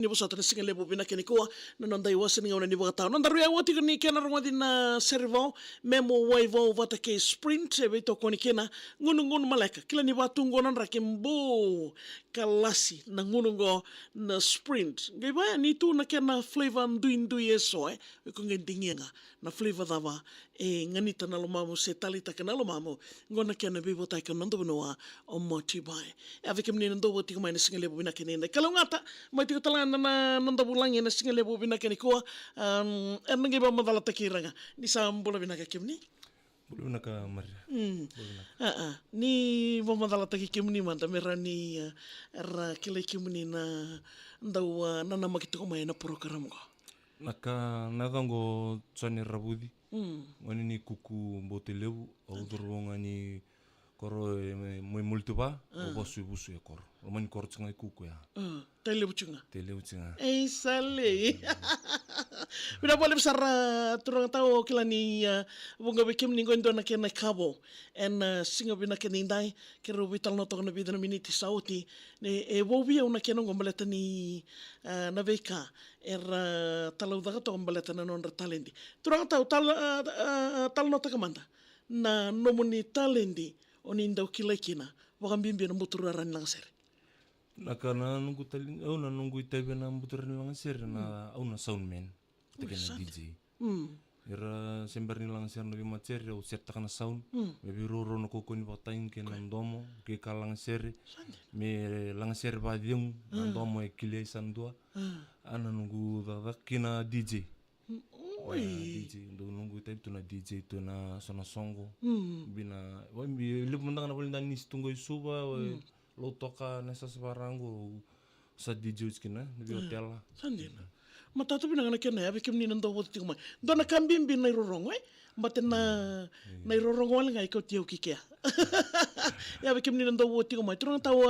Ni bosa tana singa lebo bina keni koa na nonda iwasa ninga ni boka tao. Nonda ruya wati ni kena rongwa na servo memo waivo vata ke sprint ebe to koni kena ngunu maleka. Kila ni watu ngonan rake mbo kalasi na ngunu na sprint. Ngai baya ni tu na kena flavor ndui eso ko ngendingenga na flavor dava nganita na lomamo se talita kana lomamo ngona kena bibo tai ka nonda banoa o moti bai. Ave ke menina ndo wati mai na singa lebo bina keni. Kalau ngata mai tika talanga na nonda bulangi na singa lebo bina keni koa ngai ba madala takiranga ni sa mbola bina ka kemni. Bulu ka Maria. Ni ba madala takikemni manda mera ni ra kile kemni na ndau na makito mai na program ko. Naka nadango tsani rabudi. Ngani ni kuku mbotelebu au dorong ani koro moi multiba o bosu busu e koro. Romani koro tsinga kuku ya. Telebu tsinga. Telebu tsinga. Sale. Bila boleh besar turang tahu kila ni bunga bekim ni gondo na kena kabo en singa bina kena indai kero vital no tokona bidana miniti sauti ne wobia una kena ngombaleta ni na veka talau daga to ngombaleta na non talendi turang tahu tal no takamanda na nomuni talendi oni indau kila kina wakambimbi na muturaran lang ser. Naka na nunggu tali au na nunggu itabe na muturaran lang ser na au na soundman. Tekena DJ. Era sembar ni lang ser no bimacer au serta kana sound. Me biroro no koko ni batain ke nandomo ke kalang ser. Me lang ser badiung nandomo e kile sandua. Ana nunggu dada kina DJ. DJ ndo nunggu type tu na DJ tu na sona songo. Bina wa bi lebundang na boleh danis tunggu suba lo toka nesa sebarango sa DJ kina di hotel lah. Sandina. Mata tu pinang kena ya bikin ni nando wot tingmai. Dona kambing bin nai rorong mate na nai rorong wal ngai kau tiau kikea. Ya bikin ni nando wot tingmai. Turang tahu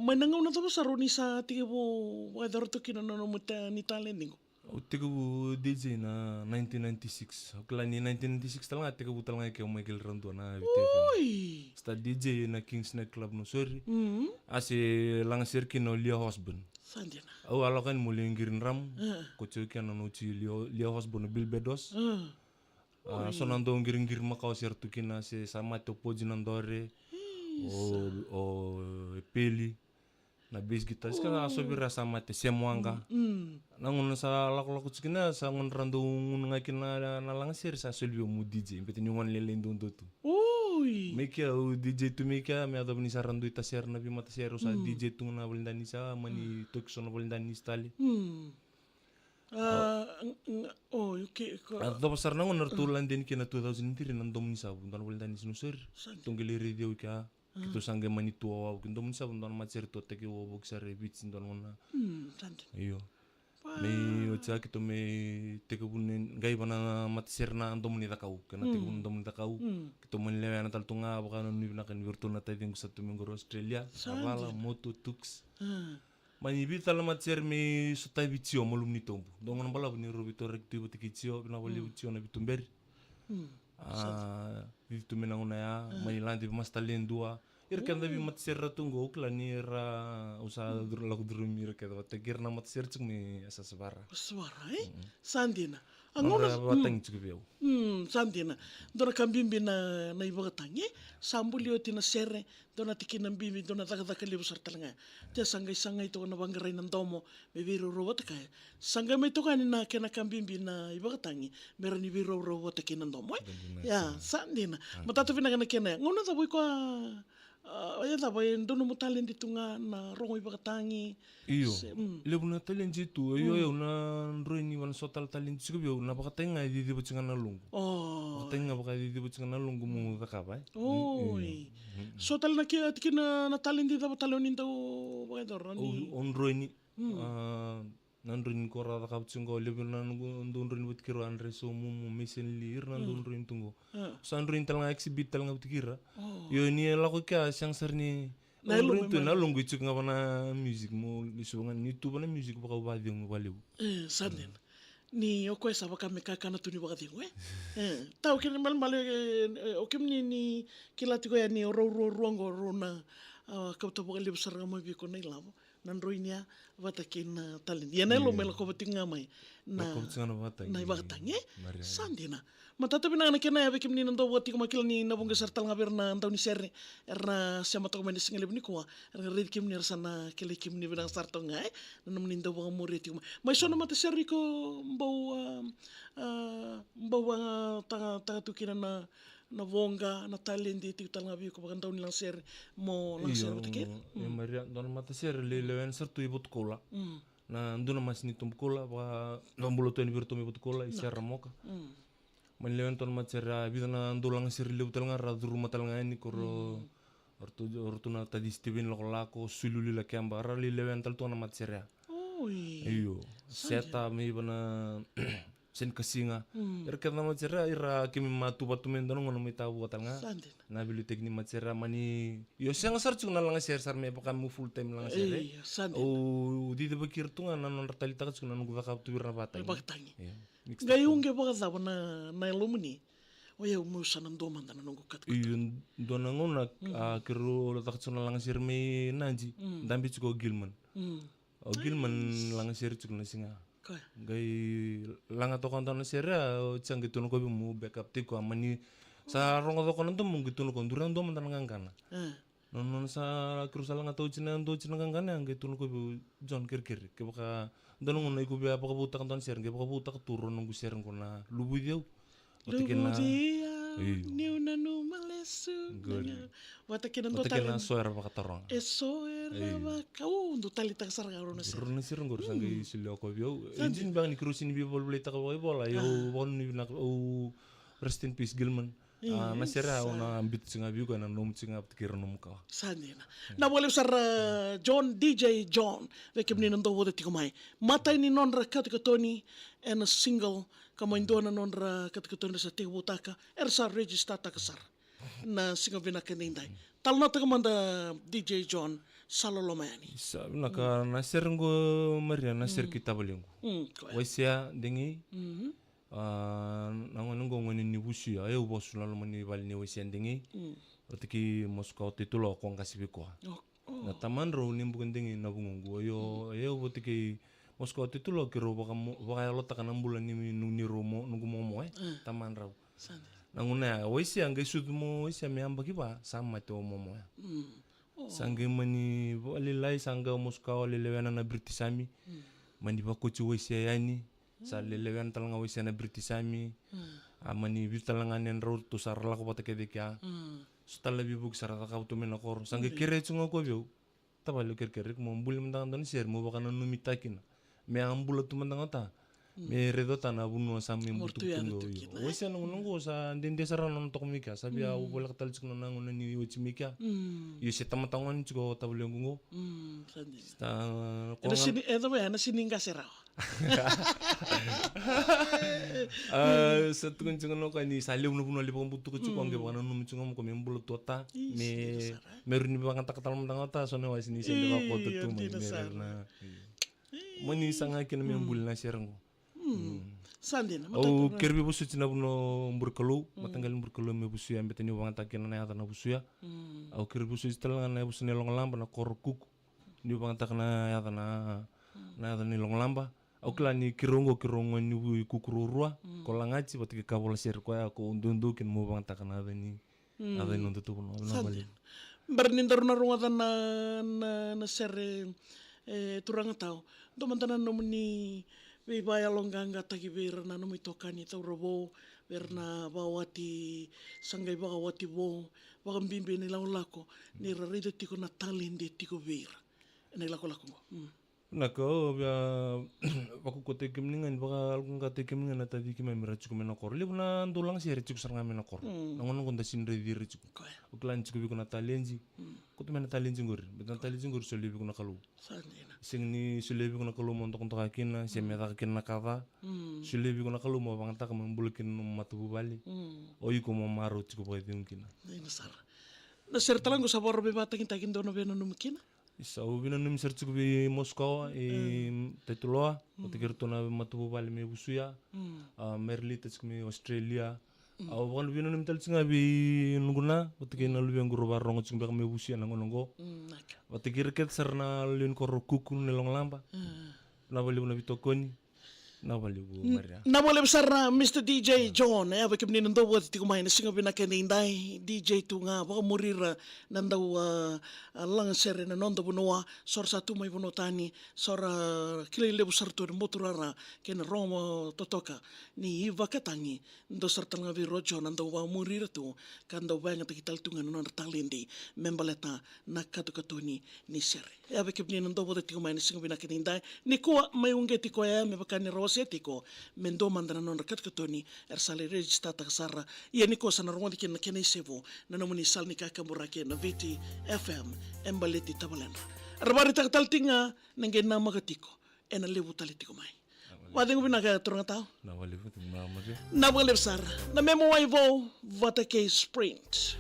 menangau na tu saruni sa tibu weather tu kina nono muta ni talendingo. Tiga DJ na 1996. Okla ni 1996 talanga tiga talanga ke Michael Randu na Oi. Sta DJ na Kings Night Club no sorry. Ase lang sirki no Leo Husband. Sandina. Au alokan mulai ngirin ram. Kocho kian no uci Leo Husband Bill Bedos. So nando ngirin makau sertu kina se sama to poji nandore. O peli. Na bass guitar ska aso bira sama te semuanga. Nangun sa lak cikina sa ngun randu ngun ngakina na langsir sa solbio mu DJ pete nyungan lele ndondo tu. Oi. Mekia u DJ tu mekia me ado ni sa randu ita ser na bi mata ser sa DJ tu na bolindani sa mani tokso na bolindani stali. Okay. Ado pasar nangun nartulan den kina 2003 nandom ni sa bundan bolindani sinusir. Tunggeli radio ka. Kito sangge manitu awa kindo mun sabun don macer to teke wo boxer beach don mona. Iyo. Me ocha kito me teke bunen gai bana matser na ando mun takau kana teke bun ando mun takau. Kito mun lewe na taltunga bakana ni bina kan virtu na tayeng satu minggu Australia. Abala moto tux. Mani vital matser me sotai bicio molum ni tombu. Don ngana bala ni robito rek tu botiki cio bina bali bicio na bitumber. Vitu menanguna ya manilandi mas talin dua irkan dabi matser ratungo ukla ni ra usa lagu drumir ke do tegir na matser cuk mi asa sebara sandina angona batang cuk biau sandina dona kambimbi na ibagatang sambulio tina serre dona tikina bimbi dona daga libu sartalanga te sangai to na bangrai nandomo me biro robot ka sangai me to kan na kena kambimbi na ibagatang merani biro robot kina nandomo ya sandina matatu vina kana kena ngona ta boy ko ya ta boy dono mutalen ditunga na rongo ibagatangi iyo lebu na talen jitu yo na roini wan sotal talen cuk biau na bakatenga di bucinga na lungu bakatenga bakadi di bucinga na lungu mu takaba sotal na kia tikina na talen di ta talonin to bakador ni on roini nandrin kora takap cungo lebu na nandrin butkiro andre so mu mesen lir nandrin tungo sandrin talanga exhibit talanga butkira yo ni lako kya siang serni nandrin tu na lungu cuk ngapana music mo lisungan ni tu bana music baka ubadiong baliu sadin ni oko esa baka meka kana tu ni baka dingo tau kini mal okem ni kilati ko ya ni ro ruango rona kau tu baka libu saranga mo bi ko nei lavo nanroinia vatakin talent. Yan elo mela ko bating ngamay na na ibatang sandi na. Matatabi na nakina ya bekim ni nando wati ko makil ni nabong gasartal ngaber na antaw ni serni erna siya matako manis ngalib ni kuwa erna red kim ni sana kili kim ni binang sarto ngai nanam ni ndaw mga murit ko may so na mata serni ko mbaw tanga tukina na vonga na talent di tal ngabi ko bakan taw nilang ser mo lang ser tikit Maria don mata ser lewen sartu ibut kola na nduna mas ni tum kola ba nambulo to ni virtu ibut kola isar moka man lewen ton matera bidana ndulang ser leutal ngara duru matal ngani koro ortu na tadi Steven lako sululi la kambara lewen tal to na matera iyo seta mi bana sen kasinga erkena matera ira kimi matu batu mendano ngono mi tabu watalnga na bilu teknik matera mani yo sang sar chung na lang ser me pakam mu full time lang ser o di de bakir tunga na non ratali takat chung na ngu baka tu birna batang gayung ge baka zaba na ilumini oya umusan ng doman na nunggu kat yun dona ngona kiro takat chung na lang ser me nanji dambi chuko Gilman o Gilman lang ser chung na singa gay lang ato kan tanan sera chang gitu ko mu backup ti ko amani sa rongo to kono to mu gitu ko durang do man tan kana non sa krusa lang ato chinan do chinan kana gitu ko John Kirkir ke baka dono ngono iku be apa buta kan tan ser ke baka buta turun nunggu ser ko na lubu dia otikena niu nanu malesu watakin ndo otikena soer baka torong soer baka ndo talita sar garo na ser runa sir ngor sangi silio ko bio injin bang ni cruising bi bol boleh tak bola yo won ni nak rest in peace Gilman na sera ona ambit singa bi ko na nom singa tikir nom ka sanina na boleh sar John DJ John vekim ni ndo wote tikomai matai ni non rakat ko Tony and a single kamain do na non ra kat ko Tony sa tibutaka sa register ta kasar na singa binakanindai talna ta kamanda DJ John salolomayani sabi naka naser ngo Maria naser kita balingo waisia dengi nangon ngo ngoni ni busia ayo bosu lalu mani bal ni waisia dengi otiki Moscow titulo ko ngasibi ko na taman ro ni bukan dengi na bungo yo ayo otiki Moscow titulo kiro baka lo takan bulan ni romo nunggu momo taman raw nanguna waisia ngai sudmo waisia me ambaki ba sama to momo sange mani walilai sanga Moscow lelewana na Britisami mani bakuchu waisia yani sa lelewana talanga waisia na Britisami mani bitalanga nen ro to sarla ko patake dekya stala bibuk sarata ka to menakor sange kere chungo ko bio tabalo kerker mo mbul mendang don ser mo baka no mitakin me ambula tu mendang ta me redota na bunu sami mbutu tungo waisia nunggu sa dende saran non tok mika sabi au bolak tal chukno nangon ni uchimika yo se tamatangon chuko tablo ngungo sta ko sini edo ya na sininga sera sa tukun chungo no kani saliw no puno lipong butu chuko nge bana no chungo ko me mbulu tota me meruni bang tak tal mendang ta so no wasini se de ko tutu na mani sanga kin me mbul na serang sandina kerbi busu cina buno burkelu matanggal burkelu me busu ya beteni wang takin na yata na busu ya au kerbi busu istilah na busu ni long lamba na korkuk ni wang tak na yata na yata ni long lamba au kila ni kirongo ni kukururua kolangaci batiki kabul ser ko ya ko undundukin mo wang tak na ni ada ni untuk tuh na bali bernindar na runga na ser turang tau do mantanan no ni baya longganga tagi berna no mitokani tau robo berna bawati sangai bawati bo bagam bimbi ni lako ni rarido tiko na talinde tiko ber ene lako nako bia baku kote kemningan baka algun kate kemningan tadi kima miracu menokor li buna ndulang si recuk saranga menokor nangon konda sindre di recuk uklan cukup bikuna talenji kutu mena talenji ngor betan talenji ngor soli bikuna kalu sing ni soli bikuna kalu montok untuk akina semeta akina kava soli bikuna kalu mau bangta kemambulkin matu bali oyi ko mau maru cukup kaya mungkin na sertalang ko sabor bebatang takin dono beno mungkin Isa ubina num ser cukup di Moskow tetuloa otikir tuna matu bali me busuya merli tes kumi Australia Au kan bino nim tal singa bi nunguna watike na lu yang guru barong cing baka mebusi nang onongo. Watike reket sarna lin koro kukun nelong lamba. Na bali na bitokoni. Na bali bu Maria. Na boleh besar na Mr. DJ John baka kini nando buat ti kumain singa binakenindai DJ tu nga baka murira nandau lang sere na nondo bunua sor satu mai bunotani sor kilele besar tu motorara ken romo totoka ni iva katangi ndo sarta nga vi rojo nandau wa murira tu kandau banga takital tunga non talindi membaleta na katukatuni ni sere baka kini nando buat ti kumain singa binakenindai ni kuwa may ungeti ko me baka ni etiko mendo mandana non rakat katoni ersale register taksara yani ko sana rongo dikin kene sevo na nomuni salni ka kamburake na VT FM embaleti tabalenda arbari taktal tinga nenge na magatiko ena lebu talitiko mai wadeng bina ka turang tao Na bali bu na Maria. na bale besar na memo waivo vatake sprint